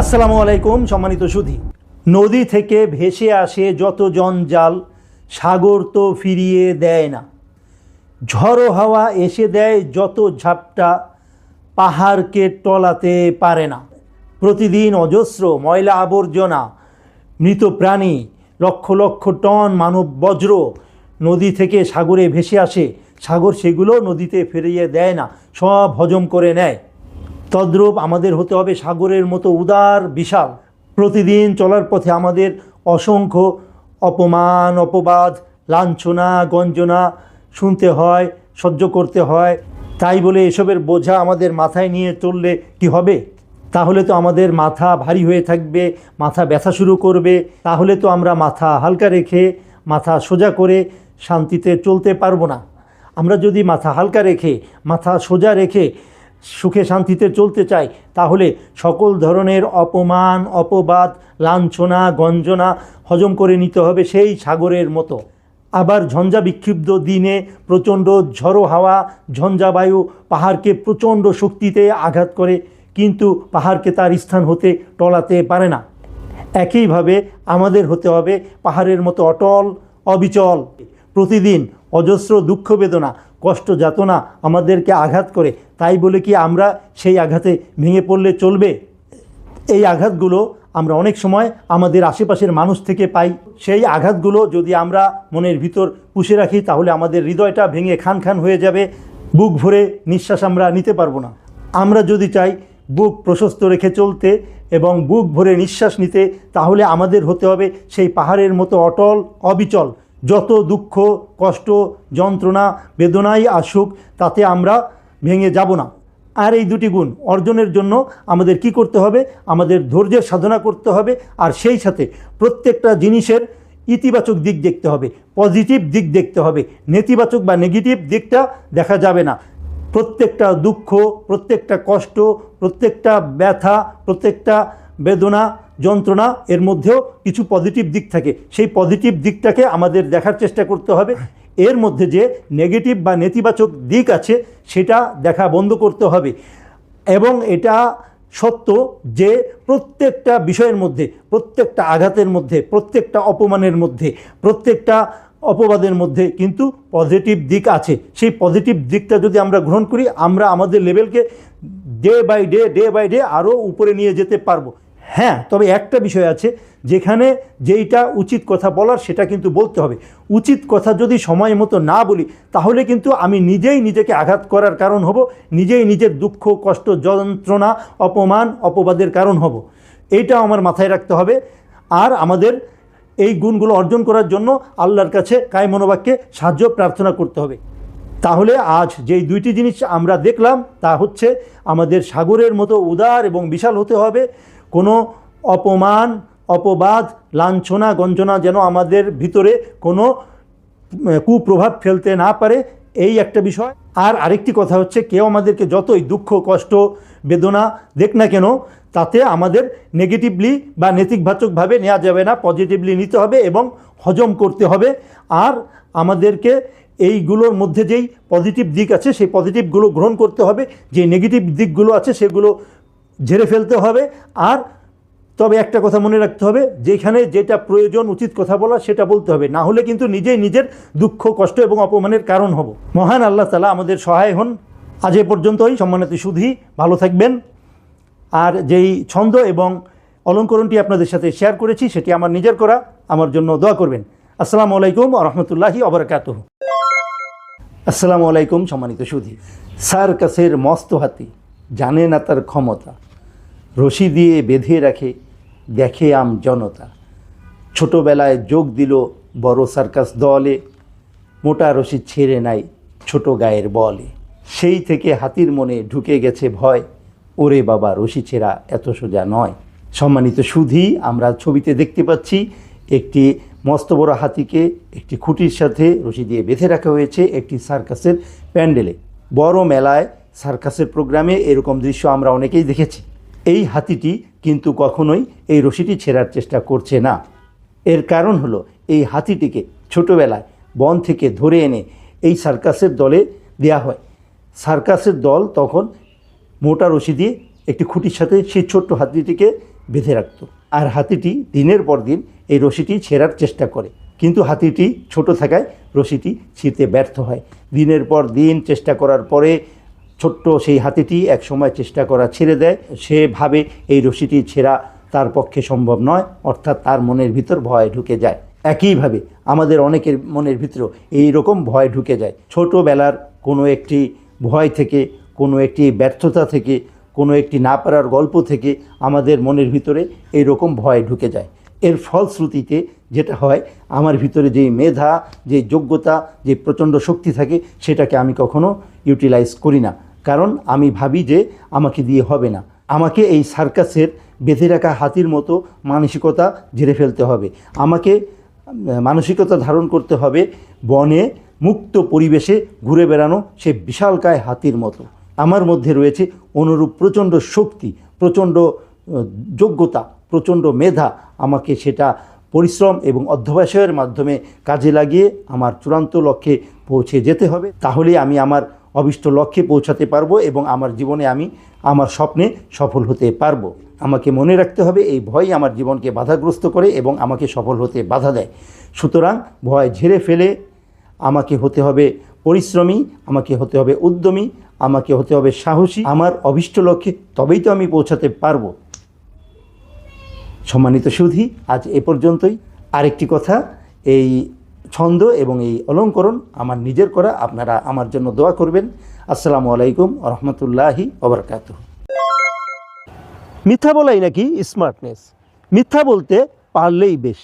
আসসালামু আলাইকুম সম্মানিত সুধী। নদী থেকে ভেসে আসে যত জঞ্জাল সাগর তো ফিরিয়ে দেয় না। ঝড়ো হাওয়া এসে দেয় যত ঝাপটা পাহাড়কে টলাতে পারে না। প্রতিদিন অজস্র ময়লা আবর্জনা, মৃত প্রাণী, লক্ষ লক্ষ টন মানব বজ্র নদী থেকে সাগরে ভেসে আসে। সাগর সেগুলো নদীতে ফিরিয়ে দেয় না, সব হজম করে নেয়। তদ্রূপ আমাদের হতে হবে সাগরের মতো উদার বিশাল। প্রতিদিন চলার পথে আমাদের অসংখ্য অপমান, অপবাদ, লাঞ্ছনা, গঞ্জনা শুনতে হয়, সহ্য করতে হয়। তাই বলে এসবের বোঝা আমাদের মাথায় নিয়ে চললে কি হবে? তাহলে তো আমাদের মাথা ভারী হয়ে থাকবে, মাথা ব্যথা শুরু করবে। তাহলে তো আমরা মাথা হালকা রেখে, মাথা সোজা করে শান্তিতে চলতে পারবো না। আমরা যদি মাথা হালকা রেখে, মাথা সোজা রেখে সুখে শান্তিতে চলতে চাই, তাহলে সকল ধরনের অপমান, অপবাদ, লাঞ্ছনা, গঞ্জনা হজম করে নিতে হবে সেই সাগরের মতো। আবার ঝঞ্ঝা বিক্ষিপ্ত দিনে প্রচণ্ড ঝড়ো হাওয়া, ঝঞ্ঝা বায়ু পাহাড়কে প্রচণ্ড শক্তিতে আঘাত করে, কিন্তু পাহাড়কে তার স্থান হতে টলাতে পারে না। একইভাবে আমাদের হতে হবে পাহাড়ের মতো অটল, অবিচল। প্রতিদিন অজস্র দুঃখ বেদনা, কষ্ট যাতনা আমাদেরকে আঘাত করে, তাই বলে কি আমরা সেই আঘাতে ভেঙে পড়লে চলবে? এই আঘাতগুলো আমরা অনেক সময় আমাদের আশেপাশের মানুষ থেকে পাই। সেই আঘাতগুলো যদি আমরা মনের ভিতর পুষে রাখি, তাহলে আমাদের হৃদয়টা ভেঙে খান খান হয়ে যাবে, বুক ভরে নিঃশ্বাস আমরা নিতে পারবো না। আমরা যদি চাই বুক প্রশস্ত রেখে চলতে এবং বুক ভরে নিঃশ্বাস নিতে, তাহলে আমাদের হতে হবে সেই পাহাড়ের মতো অটল, অবিচল। যত দুঃখ, কষ্ট, যন্ত্রণা, বেদনাই আসুক, তাতে আমরা ভেঙে যাব না। আর এই দুটি গুণ অর্জনের জন্য আমাদের কি করতে হবে? আমাদের ধৈর্যের সাধনা করতে হবে। আর সেই সাথে প্রত্যেকটা জিনিসের ইতিবাচক দিক দেখতে হবে, পজিটিভ দিক দেখতে হবে। নেতিবাচক বা নেগেটিভ দিকটা দেখা যাবে না। প্রত্যেকটা দুঃখ, প্রত্যেকটা কষ্ট, প্রত্যেকটা ব্যথা, প্রত্যেকটা বেদনা, যন্ত্রণা, এর মধ্যেও কিছু পজিটিভ দিক থাকে। সেই পজিটিভ দিকটাকে আমাদের দেখার চেষ্টা করতে হবে। এর মধ্যে যে নেগেটিভ বা নেতিবাচক দিক আছে, সেটা দেখা বন্ধ করতে হবে। এবং এটা সত্য যে প্রত্যেকটা বিষয়ের মধ্যে, প্রত্যেকটা আঘাতের মধ্যে, প্রত্যেকটা অপমানের মধ্যে, প্রত্যেকটা অপবাদের মধ্যে কিন্তু পজিটিভ দিক আছে। সেই পজিটিভ দিকটা যদি আমরা গ্রহণ করি, আমরা আমাদের লেভেলকে ডে বাই ডে আরও উপরে নিয়ে যেতে পারবো। হ্যাঁ, তবে একটা বিষয় আছে, যেখানে যেইটা উচিত কথা বলার সেটা কিন্তু বলতে হবে। উচিত কথা যদি সময় মতো না বলি, তাহলে কিন্তু আমি নিজেই নিজেকে আঘাত করার কারণ হব, নিজেই নিজের দুঃখ, কষ্ট, যন্ত্রণা, অপমান, অপবাদের কারণ হব। এইটাও আমার মাথায় রাখতে হবে। আর আমাদের এই গুণগুলো অর্জন করার জন্য আল্লাহর কাছে কায় মনোবাক্যে সাহায্য প্রার্থনা করতে হবে। তাহলে আজ যেই দুইটি জিনিস আমরা দেখলাম, তা হচ্ছে আমাদের সাগরের মতো উদার এবং বিশাল হতে হবে। কোনো অপমান, অপবাদ, লাঞ্ছনা, গঞ্জনা যেন আমাদের ভিতরে কোনো কুপ্রভাব ফেলতে না পারে, এই একটা বিষয়। আর আরেকটি কথা হচ্ছে, কেউ আমাদেরকে যতই দুঃখ, কষ্ট, বেদনা দেখ না কেন, তাতে আমাদের নেগেটিভলি বা নেতিবাচকভাবে নেওয়া যাবে না, পজিটিভলি নিতে হবে এবং হজম করতে হবে। আর আমাদেরকে এইগুলোর মধ্যে যেই পজিটিভ দিক আছে, সেই পজিটিভগুলো গ্রহণ করতে হবে। যে নেগেটিভ দিকগুলো আছে, সেগুলো ঝেড়ে ফেলতে হবে। আর তবে একটা কথা মনে রাখতে হবে, যেখানে যেটা প্রয়োজন উচিত কথা বলা, সেটা বলতে হবে। না হলে কিন্তু নিজেই নিজের দুঃখ, কষ্ট এবং অপমানের কারণ হব। মহান আল্লাহ তাআলা আমাদের সহায় হন। আজ এ পর্যন্তই। সম্মানিত সুধী, ভালো থাকবেন। আর যেই ছন্দ এবং অলঙ্করণটি আপনাদের সাথে শেয়ার করেছি, সেটি আমার নিজের করা। আমার জন্য দোয়া করবেন। আসসালামু আলাইকুম ওয়া রাহমাতুল্লাহি ওয়া বারাকাতুহু। আসসালামু আলাইকুম সম্মানিত সুধী। সার্কাসের মস্ত হাতি জানে না তার ক্ষমতা, রশি দিয়ে বেঁধে রাখে দেখে আম জনতা। ছোটোবেলায় যোগ দিল বড় সার্কাস দলে, মোটা রশি ছেড়ে নাই ছোট গায়ের বলে। সেই থেকে হাতির মনে ঢুকে গেছে ভয়, ওরে বাবা রশি ছেঁড়া এত সোজা নয়। সম্মানিত সুধী, আমরা ছবিতে দেখতে পাচ্ছি একটি মস্ত বড় হাতিকে একটি খুঁটির সাথে রশি দিয়ে বেঁধে রাখা হয়েছে একটি সার্কাসের প্যান্ডেলে। বড় মেলায়, সার্কাসের প্রোগ্রামে এরকম দৃশ্য আমরা অনেকেই দেখেছি। এই হাতিটি কিন্তু কখনোই এই রশিটি ছেঁড়ার চেষ্টা করছে না। এর কারণ হলো, এই হাতিটিকে ছোটোবেলায় বন থেকে ধরে এনে এই সার্কাসের দলে দেয়া হয়। সার্কাসের দল তখন মোটা রশি দিয়ে একটি খুঁটির সাথে সেই ছোট্ট হাতিটিকে বেঁধে রাখত। আর হাতিটি দিনের পর দিন এই রশিটি ছেঁড়ার চেষ্টা করে, কিন্তু হাতিটি ছোট থাকায় রশিটি ছিঁড়তে ব্যর্থ হয়। দিনের পর দিন চেষ্টা করার পরে ছোট্ট সেই হাতিটি এক সময় চেষ্টা করা ছেড়ে দেয়। সে ভাবে এই রশিটি ছেঁড়া তার পক্ষে সম্ভব নয়, অর্থাৎ তার মনের ভিতর ভয় ঢুকে যায়। একইভাবে আমাদের অনেকের মনের ভিতর এই রকম ভয় ঢুকে যায়। ছোটোবেলার কোনো একটি ভয় থেকে, কোনো একটি ব্যর্থতা থেকে, কোনো একটি না পারার গল্প থেকে আমাদের মনের ভিতরে এই রকম ভয় ঢুকে যায়। এর ফলশ্রুতিতে যেটা হয়, আমার ভিতরে যে মেধা, যে যোগ্যতা, যে প্রচণ্ড শক্তি থাকে, সেটাকে আমি কখনো ইউটিলাইজ করি না। কারণ আমি ভাবি যে আমাকে দিয়ে হবে না, আমাকে এই সার্কাসের বেঁধে রাখা হাতির মতো মানসিকতা ঝেড়ে ফেলতে হবে। আমাকে মানসিকতা ধারণ করতে হবে বনে মুক্ত পরিবেশে ঘুরে বেড়ানো সে বিশালকায় হাতির মতো। আমার মধ্যে রয়েছে অনুরূপ প্রচণ্ড শক্তি, প্রচণ্ড যোগ্যতা, প্রচণ্ড মেধা। আমাকে সেটা পরিশ্রম এবং অধ্যবসায়ের মাধ্যমে কাজে লাগিয়ে আমার চূড়ান্ত লক্ষ্যে পৌঁছে যেতে হবে। তাহলে আমি আমার অভীষ্ট লক্ষ্যে পৌঁছাতে পারবো এবং আমার জীবনে আমি আমার স্বপ্নে সফল হতে পারবো। আমাকে মনে রাখতে হবে এই ভয় আমার জীবনকে বাধাগ্রস্ত করে এবং আমাকে সফল হতে বাধা দেয়। সুতরাং ভয় ঝেড়ে ফেলে আমাকে হতে হবে পরিশ্রমী, আমাকে হতে হবে উদ্যমী, আমাকে হতে হবে সাহসী। আমার অভীষ্ট লক্ষ্যে তবেই তো আমি পৌঁছাতে পারবো। সম্মানিত সুধী, আজ এ পর্যন্তই। আরেকটি কথা, এই ছন্দ এবং এই অলঙ্করণ আমার নিজের করা, আপনারা আমার জন্য দোয়া করবেন। আসসালামু আলাইকুম রহমতুল্লাহি ওবরকাতুহ। মিথ্যা বলাই নাকি স্মার্টনেস, মিথ্যা বলতে পারলেই বেশ,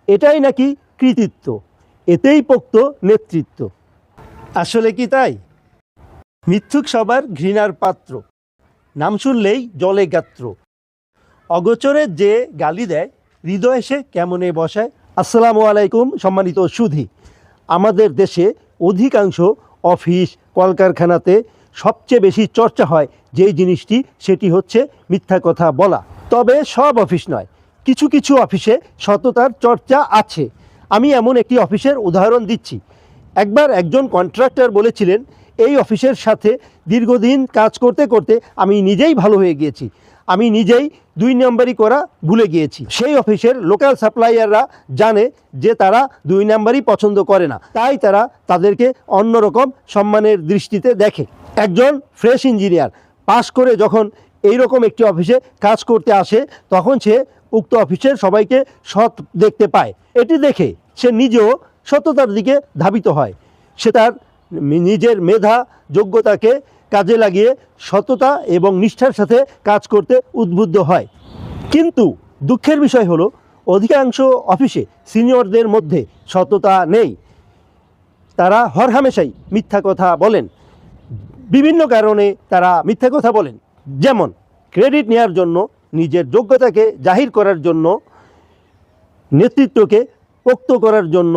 এটাই নাকি কৃতিত্ব, এতেই পোক্ত নেতৃত্ব। আসলে কি তাই? মিথ্যুক সবার ঘৃণার পাত্র, নাম শুনলেই জলে গাত্র। অগোচরে যে গালি দেয়, হৃদয় সে কেমনে বসায়। আসসালামু আলাইকুম সম্মানিত সুধী। আমাদের দেশে অধিকাংশ অফিস কলকারখানাতে সবচেয়ে বেশি চর্চা হয় যেই জিনিসটি, সেটি হচ্ছে মিথ্যা কথা বলা। তবে সব অফিস নয়, কিছু কিছু অফিসে সততার চর্চা আছে। আমি এমন একটি অফিসের উদাহরণ দিচ্ছি। একবার একজন কন্ট্রাক্টর বলেছিলেন, এই অফিসের সাথে দীর্ঘদিন কাজ করতে করতে আমি নিজেই ভালো হয়ে গিয়েছি, আমি নিজেই 2 নম্বরই করা ভুলে গিয়েছি। সেই অফিসের লোকাল সাপ্লায়াররা জানে যে তারা 2 নম্বরই পছন্দ করে না, তাই তারা তাদেরকে অন্যরকম সম্মানের দৃষ্টিতে দেখে। একজন ফ্রেশ ইঞ্জিনিয়ার পাশ করে যখন এই রকম একটি অফিসে কাজ করতে আসে, তখন সে উক্ত অফিসের সবাইকে সৎ দেখতে পায়। এটি দেখে সে নিজেও সততার দিকে ধাবিত হয়। সে তার নিজের মেধা যোগ্যতাকে কাজে লাগিয়ে সততা এবং নিষ্ঠার সাথে কাজ করতে উদ্বুদ্ধ হয়। কিন্তু দুঃখের বিষয় হলো, অধিকাংশ অফিসে সিনিয়রদের মধ্যে সততা নেই। তারা হরহামেশাই মিথ্যা কথা বলেন। বিভিন্ন কারণে তারা মিথ্যা কথা বলেন, যেমন ক্রেডিট নেওয়ার জন্য, নিজের যোগ্যতাকে জাহির করার জন্য, নেতৃত্বকে পোক্ত করার জন্য,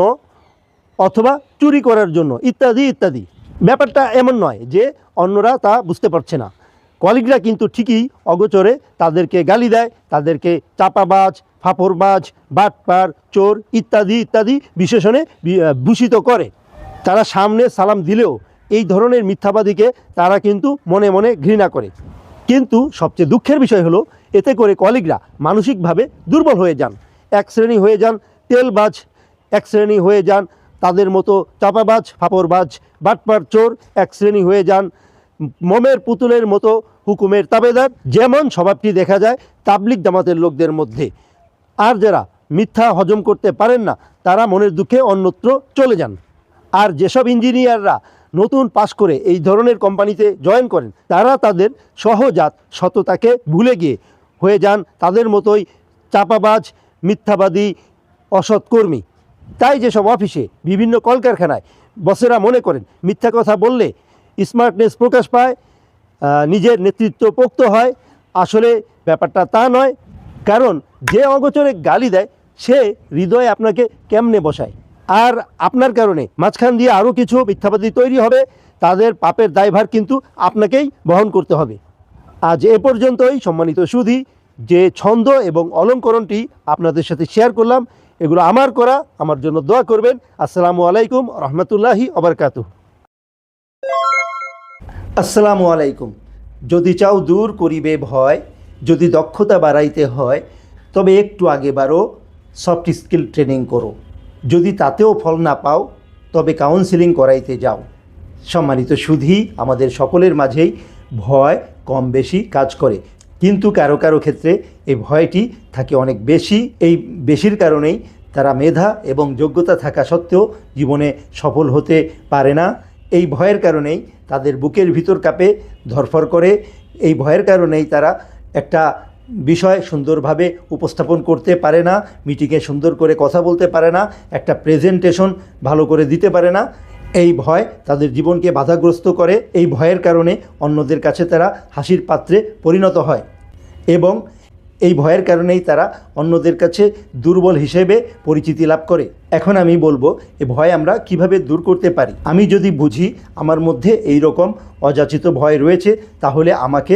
অথবা চুরি করার জন্য, ইত্যাদি ইত্যাদি। ব্যাপারটা এমন নয় যে অন্যরা তা বুঝতে পারছে না। কলিগরা কিন্তু ঠিকই অগোচরে তাদেরকে গালি দেয়, তাদেরকে চাপাবাজ, ফাপড়বাজ, বাটপার, চোর ইত্যাদি ইত্যাদি বিশেষণে ভূষিত করে। তারা সামনে সালাম দিলেও এই ধরনের মিথ্যাবাদীকে তারা কিন্তু মনে মনে ঘৃণা করে। কিন্তু সবচেয়ে দুঃখের বিষয় হলো, এতে করে কলিগরা মানসিকভাবে দুর্বল হয়ে যান, এক শ্রেণী হয়ে যান তেলবাজ, এক শ্রেণী হয়ে যান তাদের মতো চাপাবাজ, ফাপড়বাজ, বাটপার, চোর, এক শ্রেণী হয়ে যান মোমের পুতুলের মতো হুকুমের তাবেদার, যেমন স্বভাবটি দেখা যায় তাবলিগ জামাতের লোকদের মধ্যে। আর যারা মিথ্যা হজম করতে পারেন না, তারা মনের দুঃখে অন্যত্র চলে যান। আর যেসব ইঞ্জিনিয়াররা নতুন পাশ করে এই ধরনের কোম্পানিতে জয়েন করেন, তারা তাদের সহজাত সততাকে ভুলে গিয়ে হয়ে যান তাদের মতোই চাপাবাজ, মিথ্যাবাদী, অসৎকর্মী। তাই যেসব অফিসে, বিভিন্ন কলকারখানায় বসেরা মনে করেন মিথ্যা কথা বললে স্মার্টনেস প্রকাশ পায়, নিজের নেতৃত্ব পোক্ত হয়, আসলে ব্যাপারটা তা নয়। কারণ যে অগোচরে গালি দেয়, সে হৃদয়ে আপনাকে কেমনে বসায়। আর আপনার কারণে মাঝখান দিয়ে আরও কিছু মিথ্যাবাদী তৈরি হবে, তাদের পাপের দায়ভার কিন্তু আপনাকেই বহন করতে হবে। আজ এ পর্যন্তই সম্মানিত সুধী। যে ছন্দ এবং অলঙ্করণটি আপনাদের সাথে শেয়ার করলাম, এগুলো আমার করা, আমার জন্য দোয়া করবেন। আসসালামু আলাইকুম রহমতুল্লাহি ওবরকাতুহ। আসসালামু আলাইকুম। যদি চাও দূর করিবে ভয়, যদি দক্ষতা বাড়াইতে হয় তবে একটু আগে বারো সফট স্কিল ট্রেনিং করো। যদি তাতেও ফল না পাও তবে কাউন্সেলিং করাইতে যাও। সম্মানিত সুধী, আমাদের সকলের মাঝেই ভয় কম বেশি কাজ করে, কিন্তু কারো কারো ক্ষেত্রে এই ভয়টি থাকে অনেক বেশি। এই বেশির কারণেই তারা মেধা এবং যোগ্যতা থাকা সত্ত্বেও জীবনে সফল হতে পারে না। এই ভয়ের কারণেই তাদের বুকের ভিতর কাঁপে, ধরফর করে। এই ভয়ের কারণেই তারা একটা বিষয় সুন্দরভাবে উপস্থাপন করতে পারে না, মিটিংয়ে সুন্দর করে কথা বলতে পারে না, একটা প্রেজেন্টেশন ভালো করে দিতে পারে না। এই ভয় তাদের জীবনকে বাধাগ্রস্ত করে। এই ভয়ের কারণে অন্যদের কাছে তারা হাসির পাত্রে পরিণত হয় এবং এই ভয়ের কারণেই তারা অন্যদের কাছে দুর্বল হিসেবে পরিচিতি লাভ করে। এখন আমি বলবো এই ভয় আমরা কিভাবে দূর করতে পারি। আমি যদি বুঝি আমার মধ্যে এই রকম অযাচিত ভয় রয়েছে, তাহলে আমাকে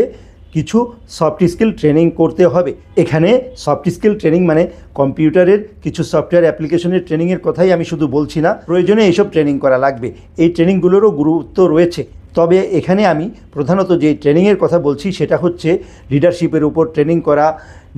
কিছু সফট স্কিল ট্রেনিং করতে হবে। এখানে সফট স্কিল ট্রেনিং মানে কম্পিউটারের কিছু সফটওয়্যার অ্যাপ্লিকেশনের ট্রেনিংয়ের কথাই আমি শুধু বলছি না, প্রয়োজনে এইসব ট্রেনিং করা লাগবে। এই ট্রেনিংগুলোরও গুরুত্ব রয়েছে, তবে এখানে আমি প্রধানত যে ট্রেনিংয়ের কথা বলছি সেটা হচ্ছে লিডারশিপের উপর ট্রেনিং করা,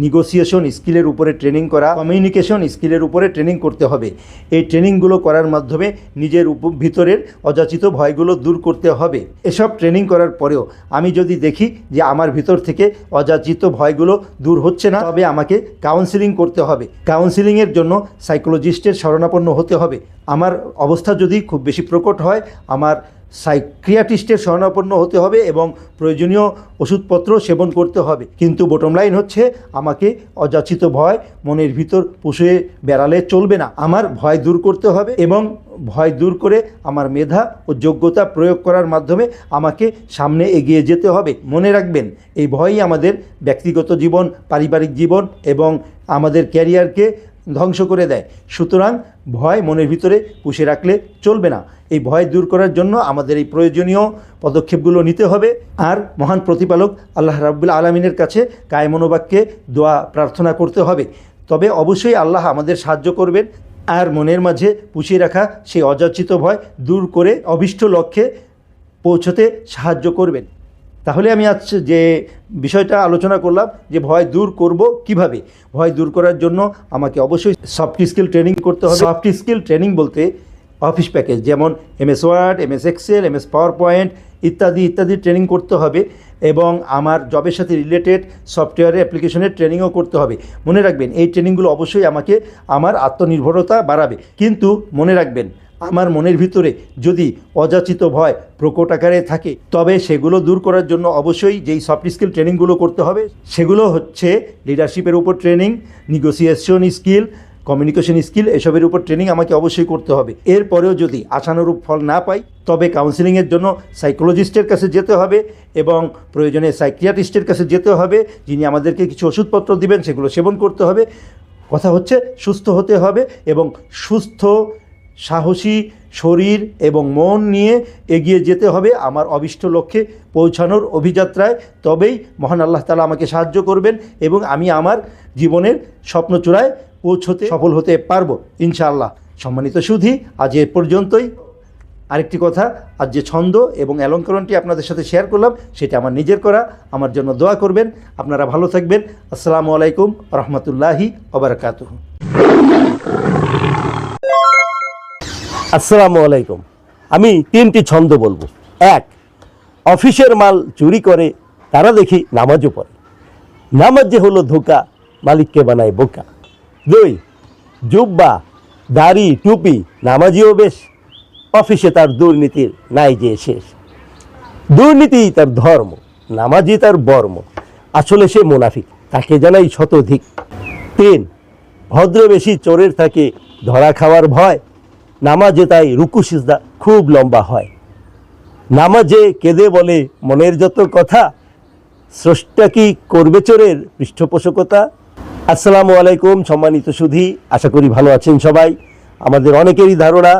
নেগোসিয়েশন স্কিলের উপরে ট্রেনিং করা, কমিউনিকেশন স্কিলের উপরে ট্রেনিং করতে হবে। এই ট্রেনিংগুলো করার মাধ্যমে নিজের ভিতরের অযাচিত ভয়গুলো দূর করতে হবে। এসব ট্রেনিং করার পরেও আমি যদি দেখি যে আমার ভিতর থেকে অযাচিত ভয়গুলো দূর হচ্ছে না, তবে আমাকে কাউন্সেলিং করতে হবে। কাউন্সেলিংয়ের জন্য সাইকোলজিস্টের শরণাপন্ন হতে হবে। আমার অবস্থা যদি খুব বেশি প্রকট হয়, আমার সাইকিয়াট্রিস্টের শরণাপন্ন হতে হবে এবং প্রয়োজনীয় ওষুধপত্র সেবন করতে হবে। কিন্তু বটম লাইন হচ্ছে, আমাকে অযাচিত ভয় মনের ভিতর পুষে বেড়ালে চলবে না। আমার ভয় দূর করতে হবে এবং ভয় দূর করে আমার মেধা ও যোগ্যতা প্রয়োগ করার মাধ্যমে আমাকে সামনে এগিয়ে যেতে হবে। মনে রাখবেন, এই ভয়ই আমাদের ব্যক্তিগত জীবন, পারিবারিক জীবন এবং আমাদের ক্যারিয়ারকে ধ্বংস করে দেয়। সুতরাং ভয় মনের ভিতরে পুষে রাখলে চলবে না। এই ভয় দূর করার জন্য আমাদের এই প্রয়োজনীয় পদক্ষেপগুলো নিতে হবে। আর মহান প্রতিপালক আল্লাহ রাব্বুল আলামিনের কাছে কায়মনোবাক্যে দোয়া প্রার্থনা করতে হবে। তবে অবশ্যই আল্লাহ আমাদের সাহায্য করবেন আর মনের মাঝে পুষিয়ে রাখা সেই অযাচিত ভয় দূর করে অভীষ্ট লক্ষ্যে পৌঁছতে সাহায্য করবেন। তাহলে আমি আজ যে বিষয়টা আলোচনা করলাম যে ভয় দূর করব কিভাবে। ভয় দূর করার জন্য আমাকে অবশ্যই সফট স্কিল ট্রেনিং করতে হবে। সফট স্কিল ট্রেনিং বলতে অফিস প্যাকেজ যেমন MS Word, MS Excel, MS PowerPoint ইত্যাদি ইত্যাদি ট্রেনিং করতে হবে এবং আমার জবের সাথে রিলেটেড সফটওয়্যার অ্যাপ্লিকেশনের ট্রেনিংও করতে হবে। মনে রাখবেন, এই ট্রেনিংগুলো অবশ্যই আমাকে আমার আত্মনির্ভরতা বাড়াবে। কিন্তু মনে রাখবেন, আমার মনের ভিতরে যদি অযাচিত ভয় প্রকট আকারে থাকে, তবে সেগুলো দূর করার জন্য অবশ্যই যেই সফট স্কিল ট্রেনিংগুলো করতে হবে সেগুলো হচ্ছে লিডারশিপের উপর training, negotiation skill, communication skill, এসবের উপর ট্রেনিং আমাকে অবশ্যই করতে হবে। এরপরেও যদি আশানুরূপ ফল না পাই, তবে কাউন্সেলিংয়ের জন্য সাইকোলজিস্টের কাছে যেতে হবে এবং প্রয়োজনে সাইকিয়াট্রিস্টের কাছে যেতে হবে, যিনি আমাদেরকে কিছু ওষুধপত্র দিবেন, সেগুলো সেবন করতে হবে। কথা হচ্ছে সুস্থ হতে হবে এবং সুস্থ সাহসী শরীর এবং মন নিয়ে এগিয়ে যেতে হবে আমার অভীষ্ট লক্ষ্যে পৌঁছানোর অভিযাত্রায়। তবেই মহান আল্লাহ তাআলা আমাকে সাহায্য করবেন এবং আমি আমার জীবনের স্বপ্নচূড়ায় পৌঁছতে সফল হতে পারবো ইনশাআল্লাহ। সম্মানিত সুধী, আজ এ পর্যন্তই। আরেকটি কথা, আজ যে ছন্দ এবং অলঙ্করণটি আপনাদের সাথে শেয়ার করলাম সেটা আমার নিজের করা। আমার জন্য দোয়া করবেন। আপনারা ভালো থাকবেন। আসসালামু আলাইকুম রহমতুল্লাহি ওয়া বারাকাতুহু। আসসালামু আলাইকুম। আমি 3টি ছন্দ বলবো। 1, অফিসের মাল চুরি করে তারা দেখি নামাজও পড়ে, নামাজ যে হলো ধোকা, মালিককে বানায় বোকা। 2, জুব্বা দাড়ি টুপি নামাজিও বেশ, অফিসে তার দুর্নীতির নাই যে শেষ। দুর্নীতি তার ধর্ম, নামাজি তার বর্ম, আসলে সে মুনাফিক, তাকে জানাই শতধিক। 3, ভদ্রবেশী চোরের থাকে ধরা খাওয়ার ভয়, নামাজে তাই রুকু সিজদা খুব লম্বা হয়। নামাজে কেঁদে বলে মনের যত কথা, স্রষ্টা কি করবে চোরের পৃষ্ঠপোষকতা। আসসালামু আলাইকুম সম্মানিত সুধী, আশা করি ভালো আছেন সবাই। আমাদের অনেকেরই ধারণা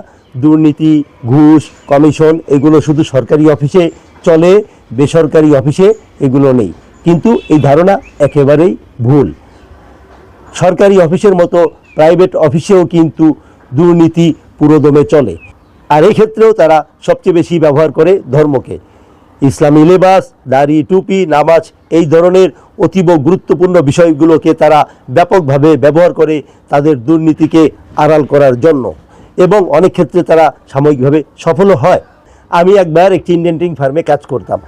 দুর্নীতি, ঘুষ, কমিশন এগুলো শুধু সরকারি অফিসে চলে, বেসরকারি অফিসে এগুলো নেই। কিন্তু এই ধারণা একেবারেই ভুল। সরকারি অফিসের মতো প্রাইভেট অফিসেও কিন্তু দুর্নীতি পুরোদমে চলে, আর এই ক্ষেত্রেও তারা সবচেয়ে বেশি ব্যবহার করে ধর্মকে। ইসলামী লেবাস, দাড়ি টুপি, নামাজ এই ধরনের অতীব গুরুত্বপূর্ণ বিষয়গুলোকে তারা ব্যাপকভাবে ব্যবহার করে তাদের দুর্নীতিকে আড়াল করার জন্য, এবং অনেক ক্ষেত্রে তারা সাময়িকভাবে সফলও হয়। আমি একবার একটি ইন্ডেন্টিং ফার্মে কাজ করতাম।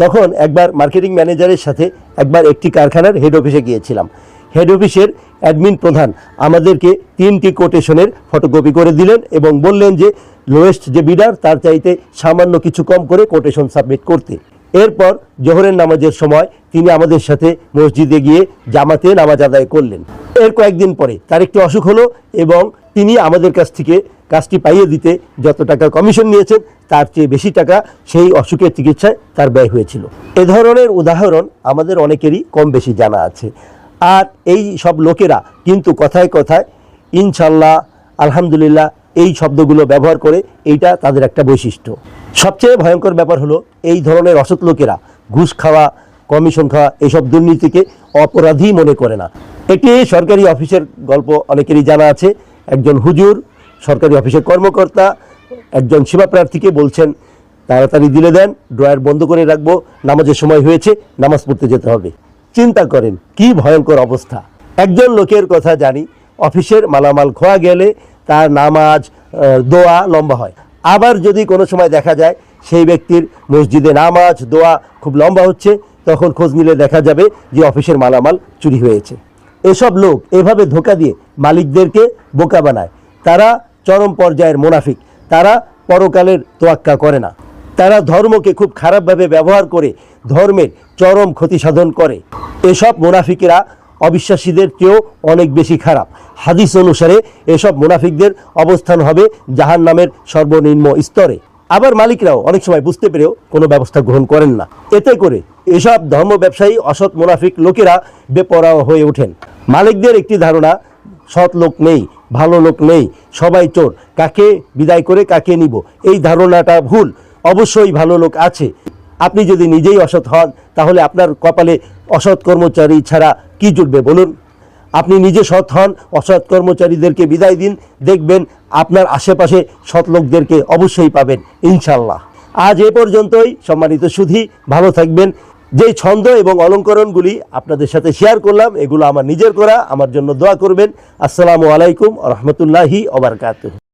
তখন একবার মার্কেটিং ম্যানেজারের সাথে একবার একটি কারখানার হেড অফিসে গিয়েছিলাম। হেড অফিসের অ্যাডমিন প্রধান আমাদেরকে 3টি কোটেশনের ফটোকপি করে দিলেন এবং বললেন যে লোয়েস্ট যে বিডার তার চাইতে সামান্য কিছু কম করে কোটেশন সাবমিট করতে। এরপর জোহরের নামাজের সময় তিনি আমাদের সাথে মসজিদে গিয়ে জামাতে নামাজ আদায় করলেন। এর কয়েকদিন পরে তার একটি অসুখ হলো এবং তিনি আমাদের কাছ থেকে কাজটি পাইয়ে দিতে যত টাকা কমিশন নিয়েছেন তার চেয়ে বেশি টাকা সেই অসুখের চিকিৎসায় তার ব্যয় হয়েছিল। এ ধরনের উদাহরণ আমাদের অনেকেরই কম বেশি জানা আছে। আর এই সব লোকেরা কিন্তু কথায় কথায় ইনশাল্লাহ, আলহামদুলিল্লাহ এই শব্দগুলো ব্যবহার করে, এইটা তাদের একটা বৈশিষ্ট্য। সবচেয়ে ভয়ঙ্কর ব্যাপার হলো এই ধরনের অসৎ লোকেরা ঘুষ খাওয়া, কমিশন খাওয়া এইসব দুর্নীতিকে অপরাধী মনে করে না। এটি সরকারি অফিসের গল্প অনেকেরই জানা আছে। একজন হুজুর সরকারি অফিসের কর্মকর্তা একজন সেবা প্রার্থীকে বলছেন, তাড়াতাড়ি দিলে দেন, ড্রয়ার বন্ধ করে রাখবো, নামাজের সময় হয়েছে, নামাজ পড়তে যেতে হবে। চিন্তা করেন কি ভয়ঙ্কর অবস্থা। একজন লোকের কথা জানি, অফিসের মালামাল খোয়া গেলে তার নামাজ, দোয়া লম্বা হয়। আবার যদি কোনো সময় দেখা যায় সেই ব্যক্তির মসজিদে নামাজ, দোয়া খুব লম্বা হচ্ছে, তখন খোঁজ নিলে দেখা যাবে যে অফিসের মালামাল চুরি হয়েছে। এসব লোক এভাবে ধোঁকা দিয়ে মালিকদেরকে বোকা বানায়। তারা চরম পর্যায়ের মুনাফিক। তারা পরকালের তোয়াক্কা করে না। তারা ধর্মকে খুব খারাপভাবে ব্যবহার করে ধর্মের চরম ক্ষতি সাধন করে। এসব মুনাফিকেরা অবিশ্বাসীদের চেয়েও অনেক বেশি খারাপ। হাদিস অনুসারে এসব মুনাফিকদের অবস্থান হবে জাহান্নামের সর্বনিম্ন স্তরে। আবার মালিকরাও অনেক সময় বুঝতে পেরেও কোনো ব্যবস্থা গ্রহণ করেন না। এতে করে এসব ধর্ম ব্যবসায়ী অসৎ মুনাফিক লোকেরা বেপরোয়া হয়ে ওঠেন। মালিকদের একটি ধারণা, সৎ লোক নেই, ভালো লোক নেই, সবাই চোর, কাকে বিদায় করে কাকে নিব, এই ধারণাটা ভুল। অবশ্যই ভালো লোক আছে। আপনি যদি নিজেই অসৎ হন তাহলে আপনার কপালে অসৎ কর্মচারী ছাড়া কি জুটবে বলুন? আপনি নিজে সৎ হন, অসৎ কর্মচারীদেরকে বিদায় দিন, দেখবেন আপনার আশেপাশে সৎ লোকদেরকে অবশ্যই পাবেন ইনশাল্লাহ। আজ এ পর্যন্তই। সম্মানিত সুধী, ভালো থাকবেন। যেই ছন্দ এবং অলঙ্করণগুলি আপনাদের সাথে শেয়ার করলাম এগুলো আমার নিজের করা। আমার জন্য দোয়া করবেন। আসসালামু আলাইকুম ওয়া রাহমাতুল্লাহি ওয়া বারাকাতুহু।